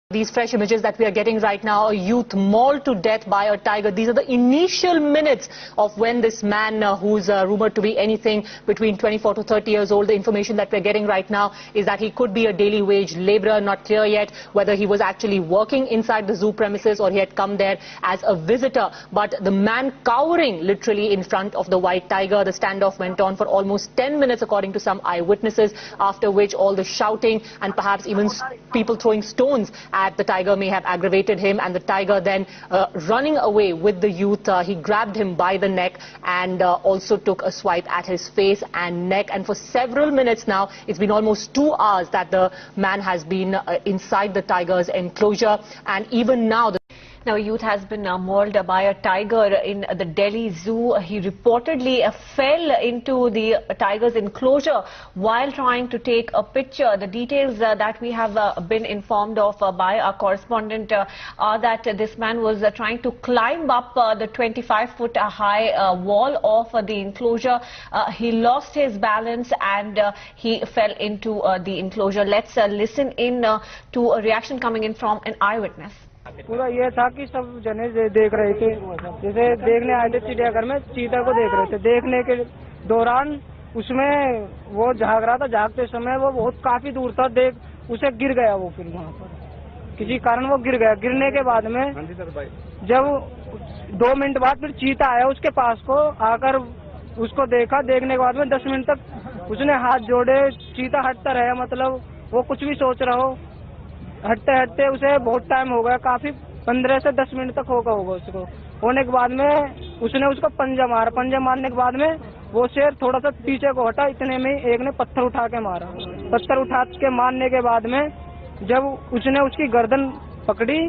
These fresh images that we are getting right now, a youth mauled to death by a tiger. These are the initial minutes of when this man, who's rumored to be anything between 24 to 30 years old, the information that we're getting right now is that he could be a daily wage laborer. Not clear yet whether he was actually working inside the zoo premises or he had come there as a visitor. But the man cowering literally in front of the white tiger. The standoff went on for almost 10 minutes according to some eyewitnesses, after which all the shouting and perhaps even people throwing stones at the tiger may have aggravated him, and the tiger then running away with the youth. He grabbed him by the neck and also took a swipe at his face and neck. And for several minutes now, it's been almost 2 hours that the man has been inside the tiger's enclosure. And even now, Now, a youth has been mauled by a tiger in the Delhi Zoo. He reportedly fell into the tiger's enclosure while trying to take a picture. The details that we have been informed of by our correspondent are that this man was trying to climb up the 25-foot high wall of the enclosure. He lost his balance and he fell into the enclosure. Let's listen in to a reaction coming in from an eyewitness. पूरा ये था कि सब जने देख रहे थे, जैसे देखने आए थे चिड़ियाघर में, चीता को देख रहे थे। देखने के दौरान उसमें वो झाग रहा था, झागते समय वो बहुत काफी दूर था, उसे गिर गया वो। फिर वहाँ पर किसी कारण वो गिर गया। गिरने के बाद में जब 2 मिनट बाद फिर चीता आया उसके पास को, आकर उसको देखा। देखने के बाद में 10 मिनट तक उसने हाथ जोड़े, चीता हटता रहा, मतलब वो कुछ भी सोच रहा हो। हटते हटते उसे बहुत टाइम हो गया, काफी 15 से 10 मिनट तक होगा उसको। होने के बाद में उसने उसको पंजा मारा। पंजा मारने के बाद में वो शेर थोड़ा सा पीछे को हटा, इतने में एक ने पत्थर उठा के मारा। पत्थर उठा के मारने के बाद में जब उसने उसकी गर्दन पकड़ी,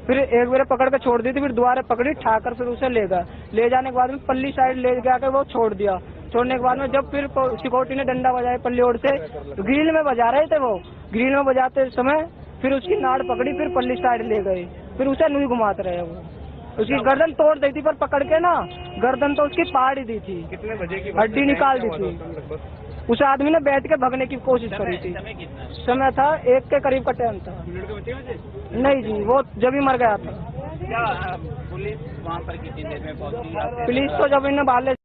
फिर एक बार पकड़ के छोड़ दी थी, फिर दोबारा पकड़ी, ठाकर फिर उसे ले गया। ले जाने के बाद में पल्ली साइड ले जाकर वो छोड़ दिया। छोड़ने के बाद में जब फिर सिक्योरिटी ने डंडा बजाया पल्ली ओर से, ग्रिल में बजा रहे थे वो। ग्रिल में बजाते समय फिर उसकी नाड़ पकड़ी, फिर पल्ली साइड ले गए, फिर उसे नहीं घुमाते रहे वो। उसकी गर्दन तोड़ दी थी, पर पकड़ के ना गर्दन तो उसकी फाड़ ही दी थी, कितने बजे की हड्डी निकाल दी थी। उस आदमी ने बैठ के भागने की कोशिश करी थी। समय था 1 के करीब का टाइम था। नहीं जी, वो जब ही मर गया था। पुलिस वहाँ पर कितनी देर में पहुंची? पुलिस तो जब इन्हें बाले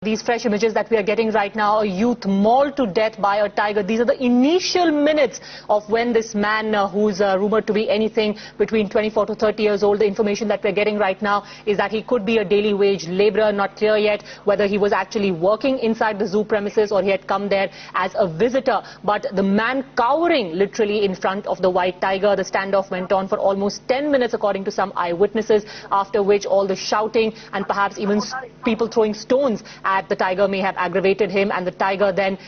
these fresh images that we are getting right now, a youth mauled to death by a tiger. These are the initial minutes of when this man, who's rumored to be anything between 24 to 30 years old, the information that we're getting right now is that he could be a daily wage laborer. Not clear yet whether he was actually working inside the zoo premises or he had come there as a visitor. But the man cowering literally in front of the white tiger. The standoff went on for almost 10 minutes according to some eyewitnesses, after which all the shouting and perhaps even people throwing stones at the tiger may have aggravated him, and the tiger then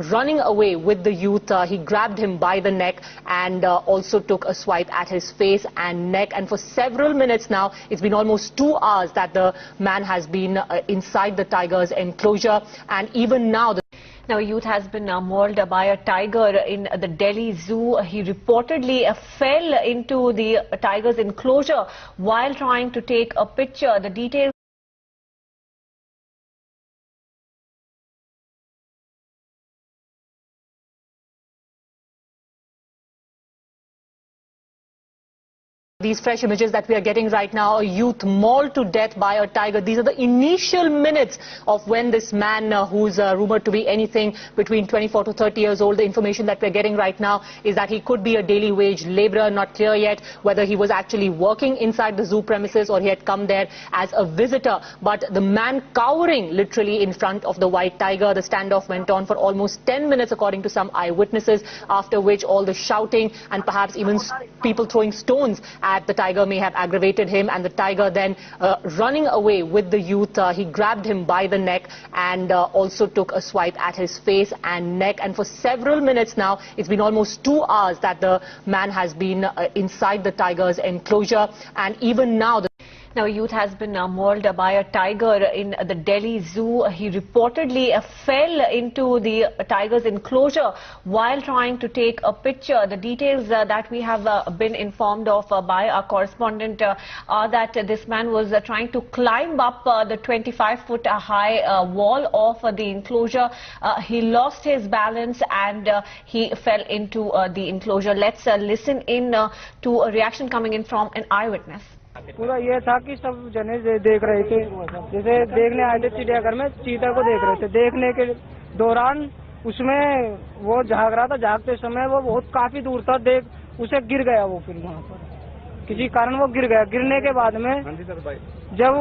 running away with the youth. He grabbed him by the neck and also took a swipe at his face and neck. And for several minutes now, it's been almost 2 hours that the man has been inside the tiger's enclosure. And even now, Now, a youth has been mauled by a tiger in the Delhi Zoo. He reportedly fell into the tiger's enclosure while trying to take a picture. The details these fresh images that we are getting right now, a youth mauled to death by a tiger. These are the initial minutes of when this man, who's rumored to be anything between 24 to 30 years old, the information that we're getting right now is that he could be a daily wage laborer. Not clear yet whether he was actually working inside the zoo premises or he had come there as a visitor. But the man cowering literally in front of the white tiger. The standoff went on for almost 10 minutes according to some eyewitnesses, after which all the shouting and perhaps even people throwing stones at that the tiger may have aggravated him, and the tiger then running away with the youth, he grabbed him by the neck and also took a swipe at his face and neck. And for several minutes now, it's been almost 2 hours that the man has been inside the tiger's enclosure, and even now Now, a youth has been mauled by a tiger in the Delhi Zoo. He reportedly fell into the tiger's enclosure while trying to take a picture. The details that we have been informed of by our correspondent are that this man was trying to climb up the 25-foot high wall of the enclosure. He lost his balance and he fell into the enclosure. Let's listen in to a reaction coming in from an eyewitness. पूरा ये था कि सब जने देख रहे थे, जैसे देखने आए थे चिड़ियाघर में, चीता को देख रहे थे। देखने के दौरान उसमें वो झाग रहा था, झागते समय वो बहुत काफी दूर था, उसे गिर गया वो, फिर वहाँ पर किसी कारण वो गिर गया। गिरने के बाद में जब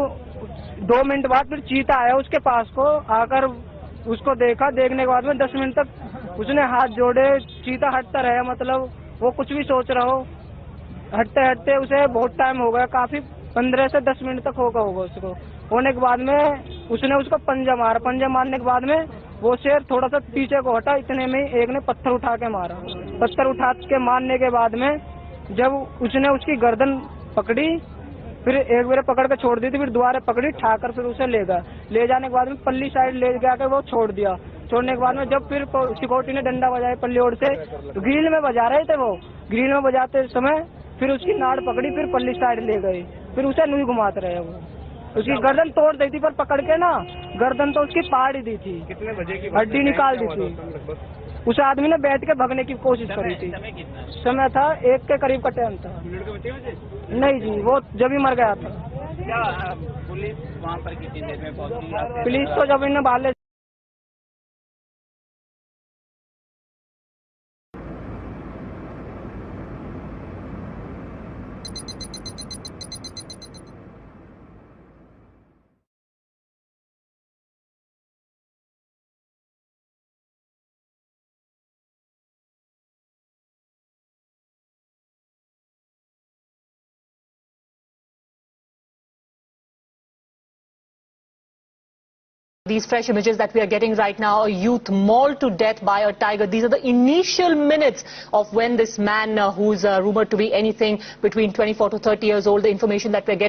2 मिनट बाद फिर चीता आया उसके पास को, आकर उसको देखा। देखने के बाद में 10 मिनट तक उसने हाथ जोड़े, चीता हटता रहा, मतलब वो कुछ भी सोच रहा हो। हटते हटते उसे बहुत टाइम हो गया, काफी 15 से 10 मिनट तक होगा उसको। होने के बाद में उसने उसको पंजा मारा। पंजा मारने के बाद में वो शेर थोड़ा सा पीछे को हटा, इतने में एक ने पत्थर उठा के मारा। पत्थर उठा के मारने के बाद में जब उसने उसकी गर्दन पकड़ी, फिर एक बार पकड़ के छोड़ दी थी, फिर दोबारा पकड़ी, ठाकर फिर उसे ले गया। ले जाने के बाद में पल्ली साइड ले जाकर वो छोड़ दिया। छोड़ने के बाद में जब फिर सिक्योरिटी ने डंडा बजाया पल्ली ओर से, ग्रिल में बजा रहे थे वो, ग्रिल में बजाते समय फिर उसकी नाड़ पकड़ी, फिर पल्ली साइड ले गए, फिर उसे नहीं घुमाते रहे। वो उसकी गर्दन तोड़ दी थी, पर पकड़ के ना गर्दन तो उसकी फाड़ ही दी थी, कितने बजे की हड्डी निकाल दी थी। उस आदमी ने बैठ के भगने की कोशिश करी थी। समय था 1 के करीब का टाइम था। नहीं जी, वो जब ही मर गया था। पुलिस वहाँ पर कितनी देर में पहुंची? पुलिस तो जब इन्हें बाले these fresh images that we are getting right now, a youth mauled to death by a tiger. These are the initial minutes of when this man, who's rumored to be anything between 24 to 30 years old, the information that we're getting.